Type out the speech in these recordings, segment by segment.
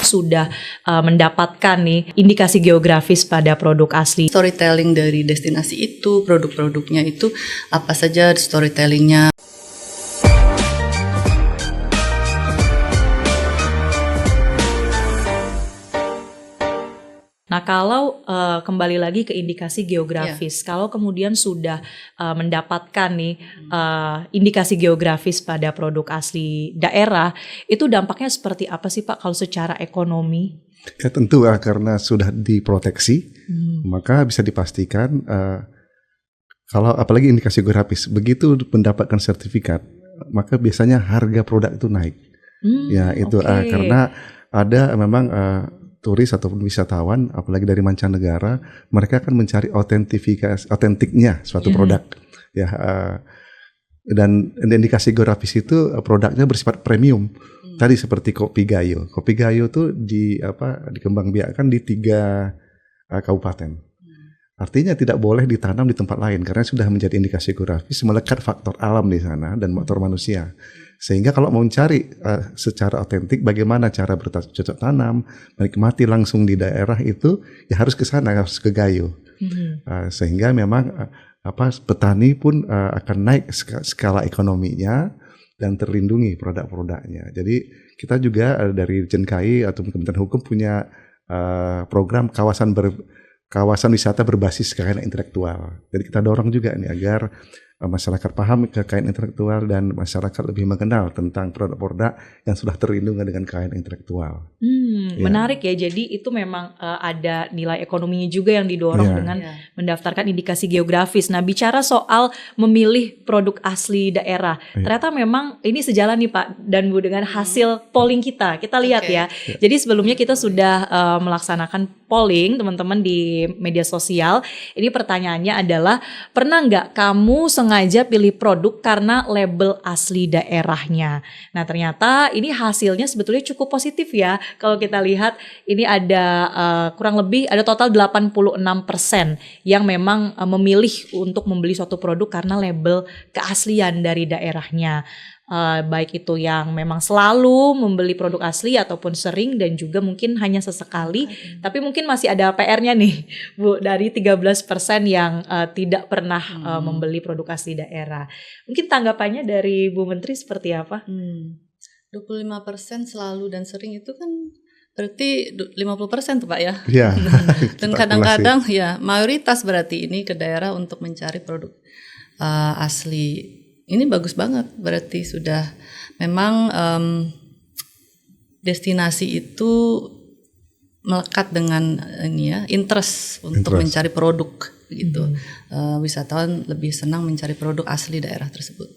sudah mendapatkan nih indikasi geografis pada produk asli. Storytelling dari destinasi itu, produk-produknya itu apa saja storytellingnya. Nah, kalau kembali lagi ke indikasi geografis, kalau kemudian sudah mendapatkan nih indikasi geografis pada produk asli daerah, itu dampaknya seperti apa sih Pak kalau secara ekonomi? Ya tentu karena sudah diproteksi, maka bisa dipastikan kalau apalagi indikasi geografis, begitu mendapatkan sertifikat, maka biasanya harga produk itu naik. Ya itu karena ada memang turis ataupun wisatawan, apalagi dari mancanegara, mereka akan mencari otentiknya suatu produk. Ya, dan indikasi geografis itu produknya bersifat premium. Tadi seperti kopi Gayo. Kopi Gayo itu dikembangbiakkan di 3 kabupaten. Artinya tidak boleh ditanam di tempat lain karena sudah menjadi indikasi geografis, melekat faktor alam di sana dan faktor manusia. Sehingga kalau mau mencari secara otentik bagaimana cara bercocok tanam, menikmati langsung di daerah itu, ya harus ke sana, harus ke Gayo. Sehingga memang petani pun akan naik skala ekonominya dan terlindungi produk-produknya. Jadi kita juga dari Jenkai atau Kementerian Hukum punya program kawasan wisata berbasis kekayaan intelektual. Jadi kita dorong juga nih agar masyarakat paham kekayaan intelektual dan masyarakat lebih mengenal tentang produk-produk yang sudah terlindungi dengan kekayaan intelektual. Menarik ya, jadi itu memang ada nilai ekonominya juga yang didorong dengan mendaftarkan indikasi geografis. Nah, bicara soal memilih produk asli daerah, ternyata memang ini sejalan nih Pak dan Bu dengan hasil polling kita lihat ya. Jadi sebelumnya kita sudah melaksanakan polling teman-teman di media sosial. Ini pertanyaannya adalah, pernah nggak kamu sengaja pilih produk karena label asli daerahnya? Nah, ternyata ini hasilnya sebetulnya cukup positif ya. Kalau kita lihat ini ada kurang lebih ada total 86% yang memang memilih untuk membeli suatu produk karena label keaslian dari daerahnya. Baik itu yang memang selalu membeli produk asli ataupun sering dan juga mungkin hanya sesekali, tapi mungkin masih ada PR-nya nih Bu dari 13% yang tidak pernah membeli produk asli daerah. Mungkin tanggapannya dari Bu Menteri seperti apa? 25% selalu dan sering itu kan berarti 50% tuh Pak ya. Iya. Dan kadang-kadang ya mayoritas berarti ini ke daerah untuk mencari produk asli. Ini bagus banget, berarti sudah memang destinasi itu melekat dengan interest untuk mencari produk gitu. Wisatawan lebih senang mencari produk asli daerah tersebut.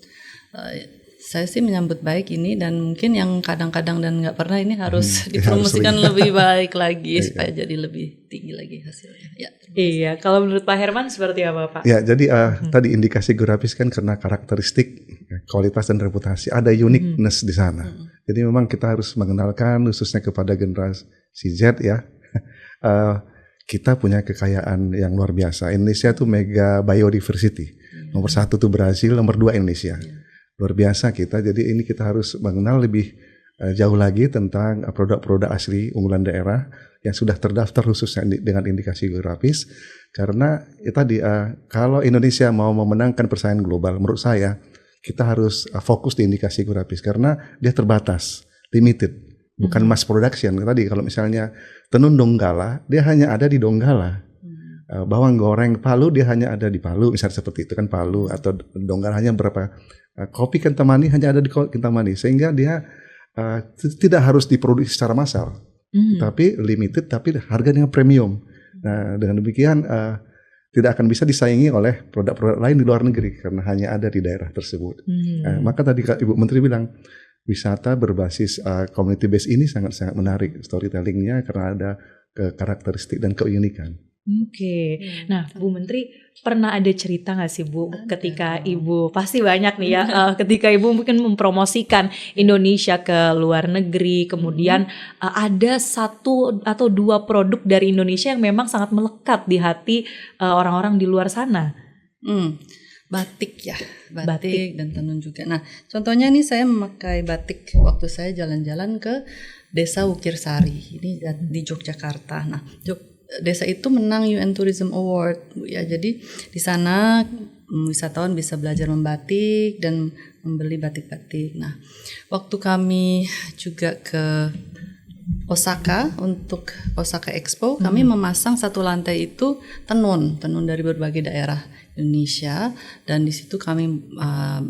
Saya sih menyambut baik ini dan mungkin yang kadang-kadang dan nggak pernah ini harus dipromosikan lebih baik lagi supaya jadi lebih tinggi lagi hasilnya. Ya. Iya, kalau menurut Pak Herman seperti apa Pak? Ya, jadi tadi indikasi geografis kan karena karakteristik, kualitas dan reputasi, ada uniqueness di sana. Jadi memang kita harus mengenalkan khususnya kepada generasi Z ya. Kita punya kekayaan yang luar biasa. Indonesia tuh mega biodiversity. Nomor 1 tuh Brazil, nomor 2 Indonesia. Luar biasa kita. Jadi ini kita harus mengenal lebih jauh lagi tentang produk-produk asli unggulan daerah yang sudah terdaftar khususnya dengan indikasi geografis. Karena tadi kalau Indonesia mau memenangkan persaingan global, menurut saya kita harus fokus di indikasi geografis karena dia terbatas, limited, bukan mass production. Tadi kalau misalnya tenun Donggala, dia hanya ada di Donggala. Bawang goreng Palu dia hanya ada di Palu, misalnya seperti itu kan Palu atau Donggala hanya berapa. Kopi Kintamani hanya ada di Kintamani, sehingga dia tidak harus diproduksi secara massal, tapi limited, tapi harganya premium. Nah, dengan demikian tidak akan bisa disaingi oleh produk-produk lain di luar negeri karena hanya ada di daerah tersebut. Maka tadi Ibu Menteri bilang wisata berbasis community based ini sangat-sangat menarik storytellingnya karena ada karakteristik dan keunikan. Oke. Nah, Bu Menteri pernah ada cerita nggak sih Bu ketika Ibu pasti banyak nih ya ketika Ibu mungkin mempromosikan Indonesia ke luar negeri, kemudian ada 1 atau 2 produk dari Indonesia yang memang sangat melekat di hati orang-orang di luar sana. Batik ya, batik dan tenun juga. Nah, contohnya nih saya memakai batik waktu saya jalan-jalan ke Desa Wukirsari, ini di Yogyakarta. Nah, desa itu menang UN Tourism Award, Bu ya. Jadi di sana wisatawan bisa belajar membatik dan membeli batik-batik. Nah, waktu kami juga ke Osaka untuk Osaka Expo, kami memasang satu lantai itu tenun dari berbagai daerah Indonesia, dan di situ kami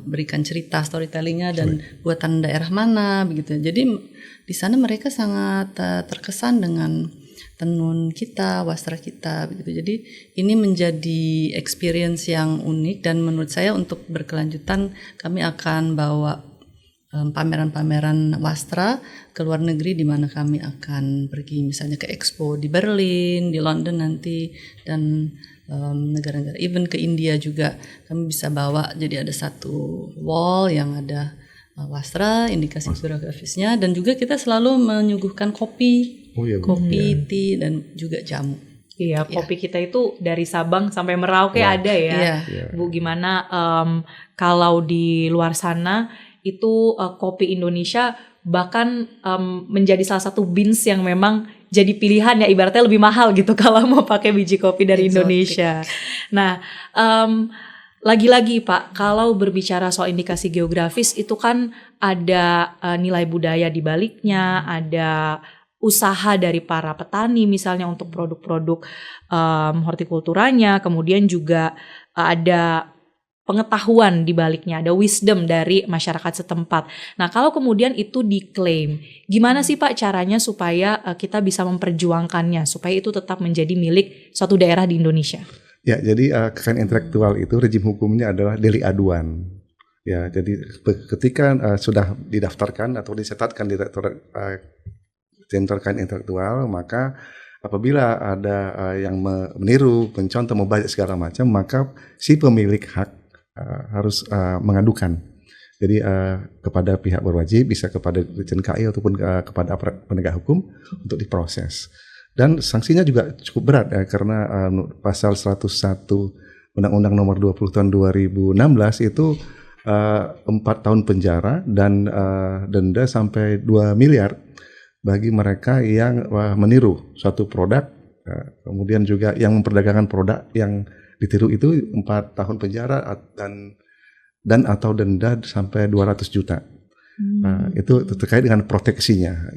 berikan cerita storytellingnya dan buatan daerah mana begitu. Jadi di sana mereka sangat terkesan dengan tenun kita, wastra kita begitu. Jadi ini menjadi experience yang unik, dan menurut saya untuk berkelanjutan kami akan bawa pameran-pameran wastra ke luar negeri, di mana kami akan pergi misalnya ke Expo di Berlin, di London nanti, dan negara-negara, even ke India juga kami bisa bawa. Jadi ada satu wall yang ada wastra, indikasi geografisnya, dan juga kita selalu menyuguhkan kopi, tea, dan juga jamu. Iya, kopi kita itu dari Sabang sampai Merauke ada ya, Bu. Gimana kalau di luar sana itu kopi Indonesia bahkan menjadi salah satu beans yang memang jadi pilihan ya, ibaratnya lebih mahal gitu kalau mau pakai biji kopi dari Indonesia. Nah, lagi-lagi Pak, kalau berbicara soal indikasi geografis itu kan ada nilai budaya di baliknya, ada usaha dari para petani misalnya untuk produk-produk hortikulturanya, kemudian juga ada pengetahuan di baliknya, ada wisdom dari masyarakat setempat. Nah, kalau kemudian itu diklaim, gimana sih Pak caranya supaya kita bisa memperjuangkannya, supaya itu tetap menjadi milik suatu daerah di Indonesia? Ya, jadi kekayaan intelektual itu rezim hukumnya adalah delik aduan. Ya, jadi ketika sudah didaftarkan atau dicatatkan di Direktorat Jenderal Kekayaan Intelektual, maka apabila ada yang meniru, mencontoh, membajak segala macam, maka si pemilik hak harus mengadukan. Jadi kepada pihak berwajib, bisa kepada Dirjen KI ataupun kepada aparat penegak hukum untuk diproses. Dan sanksinya juga cukup berat ya, karena pasal 101 Undang-Undang Nomor 20 Tahun 2016 itu 4 tahun penjara dan denda sampai 2 miliar bagi mereka yang meniru suatu produk, kemudian juga yang memperdagangkan produk yang ditiru itu 4 tahun penjara dan atau denda sampai 200 juta. Itu terkait dengan proteksinya.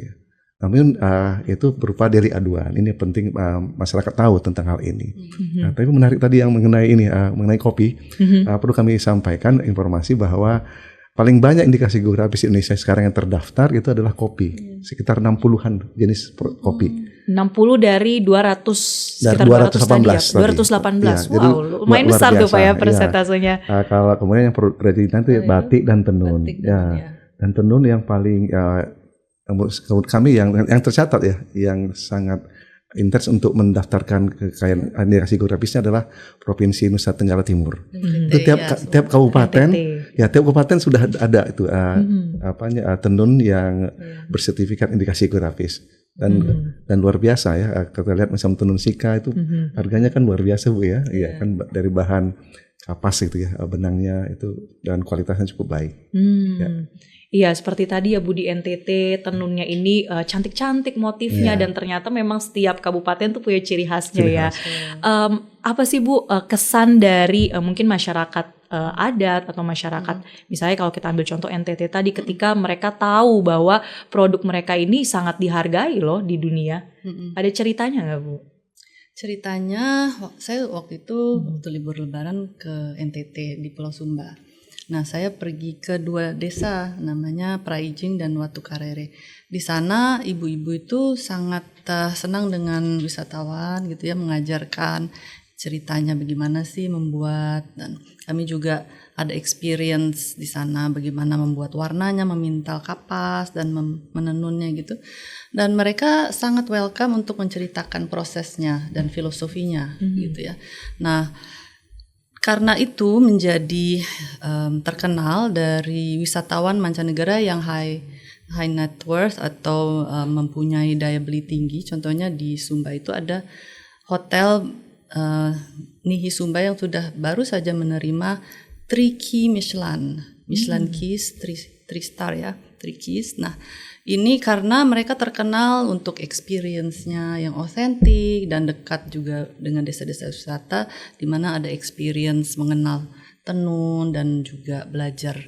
Namun itu berupa delik aduan. Ini penting masyarakat tahu tentang hal ini. Tapi menarik tadi yang mengenai ini, mengenai kopi, perlu kami sampaikan informasi bahwa paling banyak indikasi geografis Indonesia sekarang yang terdaftar itu adalah kopi, sekitar 60-an jenis kopi. 60 dari 200, sekitar 218. 218. Ya, wow, lumayan besar tuh Pak ya persentasenya. Ya. Kalau kemudian yang kredit nanti batik dan tenun. Dan tenun yang paling menurut kami yang tercatat ya, yang sangat intens untuk mendaftarkan kekayaan indikasi geografisnya adalah Provinsi Nusa Tenggara Timur. Itu tiap kabupaten, ya tiap kabupaten sudah ada itu tenun yang bersertifikat indikasi geografis. Dan luar biasa ya, kita lihat macam tenun Sika itu harganya kan luar biasa Bu ya, iya kan dari bahan kapas itu ya, benangnya itu, dan kualitasnya cukup baik. Iya, seperti tadi ya Bu, di NTT tenunnya ini cantik-cantik motifnya, dan ternyata memang setiap kabupaten tuh punya ciri khasnya ya. Apa sih Bu kesan dari mungkin masyarakat adat atau masyarakat, misalnya kalau kita ambil contoh NTT tadi, ketika mereka tahu bahwa produk mereka ini sangat dihargai loh di dunia. Ada ceritanya nggak Bu? Ceritanya, saya waktu itu waktu libur lebaran ke NTT di Pulau Sumba. Nah, saya pergi ke 2 desa namanya Praijing dan Watu Karere. Di sana ibu-ibu itu sangat senang dengan wisatawan gitu ya, mengajarkan ceritanya bagaimana sih membuat, dan kami juga ada experience di sana bagaimana membuat warnanya, memintal kapas dan menenunnya gitu. Dan mereka sangat welcome untuk menceritakan prosesnya dan filosofinya gitu ya. Nah, karena itu menjadi terkenal dari wisatawan mancanegara yang high net worth atau mempunyai daya beli tinggi. Contohnya di Sumba itu ada hotel Nihi Sumba yang sudah baru saja menerima 3 key Michelin Keys, 3 star ya, 3 keys. Nah, ini karena mereka terkenal untuk experience-nya yang otentik dan dekat juga dengan desa-desa wisata, di mana ada experience mengenal tenun dan juga belajar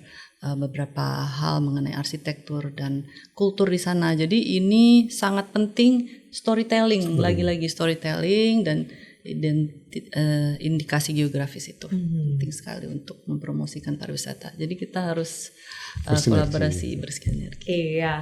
beberapa hal mengenai arsitektur dan kultur di sana. Jadi ini sangat penting storytelling, lagi-lagi storytelling dan indikasi geografis itu penting sekali untuk mempromosikan pariwisata. Jadi kita harus kolaborasi bersinergi. Iya.